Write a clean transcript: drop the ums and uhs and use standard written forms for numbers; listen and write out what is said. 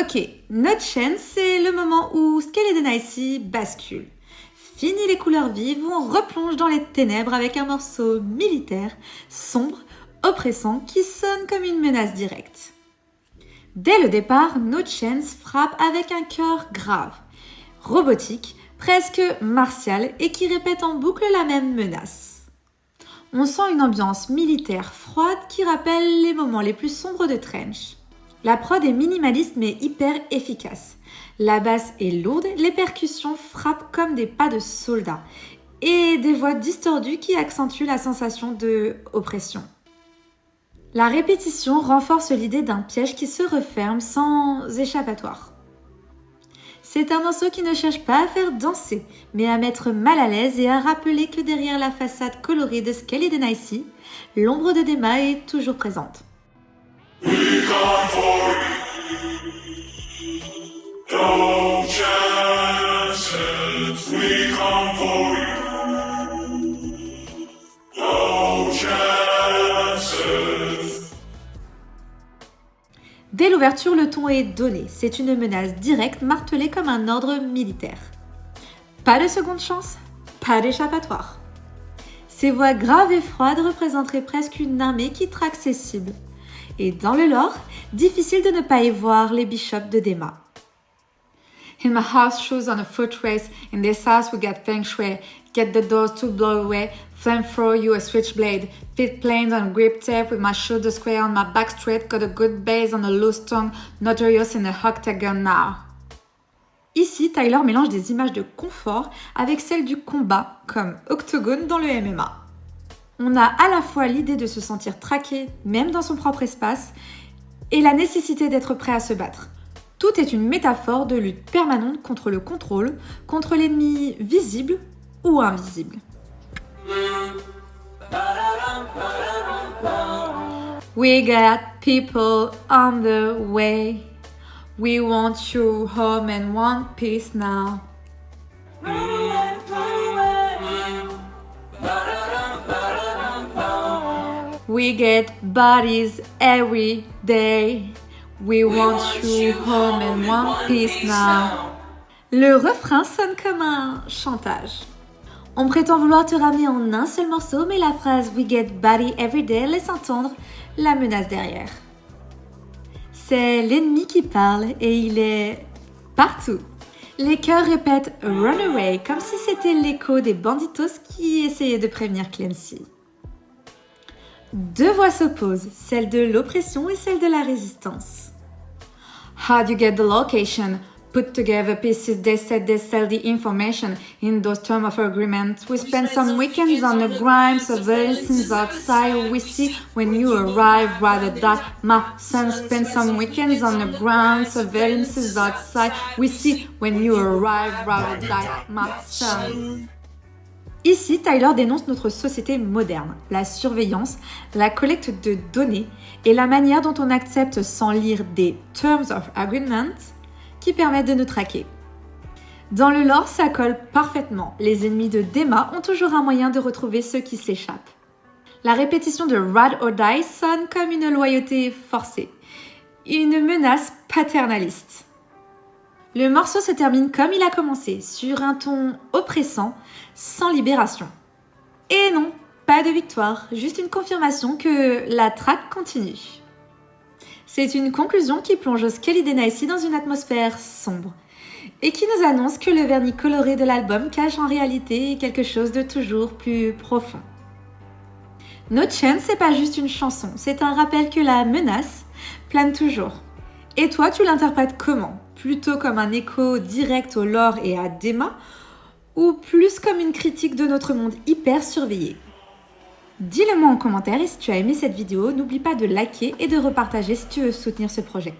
Ok, notre chaîne, c'est le moment où Skeleton Icy bascule. Fini les couleurs vives, on replonge dans les ténèbres avec un morceau militaire, sombre, oppressant, qui sonne comme une menace directe. Dès le départ, No Chance frappe avec un cœur grave, robotique, presque martial et qui répète en boucle la même menace. On sent une ambiance militaire froide qui rappelle les moments les plus sombres de Trench. La prod est minimaliste mais hyper efficace. La basse est lourde, les percussions frappent comme des pas de soldats et des voix distordues qui accentuent la sensation de oppression. La répétition renforce l'idée d'un piège qui se referme sans échappatoire. C'est un morceau qui ne cherche pas à faire danser, mais à mettre mal à l'aise et à rappeler que derrière la façade colorée de Skeleton Icy, l'ombre de Dema est toujours présente. We come for you. No chances. We come for you. No chances. Dès l'ouverture, le ton est donné. C'est une menace directe martelée comme un ordre militaire. Pas de seconde chance, pas d'échappatoire. Ces voix graves et froides représenteraient presque une armée qui traque ses cibles. Et dans le lore, difficile de ne pas y voir les bishops de Dema. In my house, shoes on a foot race. In this house, we got feng shui. Get the doors to blow away. Flame throw you a switchblade. Feet planed on grip tape with my shoulder square on my back straight. Got a good base on a loose tongue. Notorious in a octagon now. Ici, Tyler mélange des images de confort avec celles du combat, comme Octogone dans le MMA. On a à la fois l'idée de se sentir traqué, même dans son propre espace, et la nécessité d'être prêt à se battre. Tout est une métaphore de lutte permanente contre le contrôle, contre l'ennemi visible ou invisible. We got people on the way. We want you home and want peace now. We get bodies every day. We want you home and want peace now. Le refrain sonne comme un chantage. On prétend vouloir te ramener en un seul morceau, mais la phrase We get body every day laisse entendre la menace derrière. C'est l'ennemi qui parle et il est partout. Les chœurs répètent Runaway comme si c'était l'écho des banditos qui essayaient de prévenir Clancy. Deux voix s'opposent, celle de l'oppression et celle de la résistance. How do you get the location? Put together pieces, they said they sell the information in those terms of agreement. We spent some weekends on the grime, surveillance outside. We see when you arrive, rather die. My son spent some weekends on the ground, surveillance outside. We see when you arrive, rather die. My son. Ici, Tyler dénonce notre société moderne, la surveillance, la collecte de données et la manière dont on accepte sans lire des Terms of Agreement qui permettent de nous traquer. Dans le lore, ça colle parfaitement. Les ennemis de Dema ont toujours un moyen de retrouver ceux qui s'échappent. La répétition de Ride or Die sonne comme une loyauté forcée, une menace paternaliste. Le morceau se termine comme il a commencé, sur un ton oppressant, sans libération. Et non, pas de victoire, juste une confirmation que la traque continue. C'est une conclusion qui plonge Skeleton Icy dans une atmosphère sombre et qui nous annonce que le vernis coloré de l'album cache en réalité quelque chose de toujours plus profond. No Chance, c'est pas juste une chanson, c'est un rappel que la menace plane toujours. Et toi, tu l'interprètes comment ? Plutôt comme un écho direct au lore et à Dema, ou plus comme une critique de notre monde hyper surveillé ? Dis-le moi en commentaire et si tu as aimé cette vidéo, n'oublie pas de liker et de repartager si tu veux soutenir ce projet.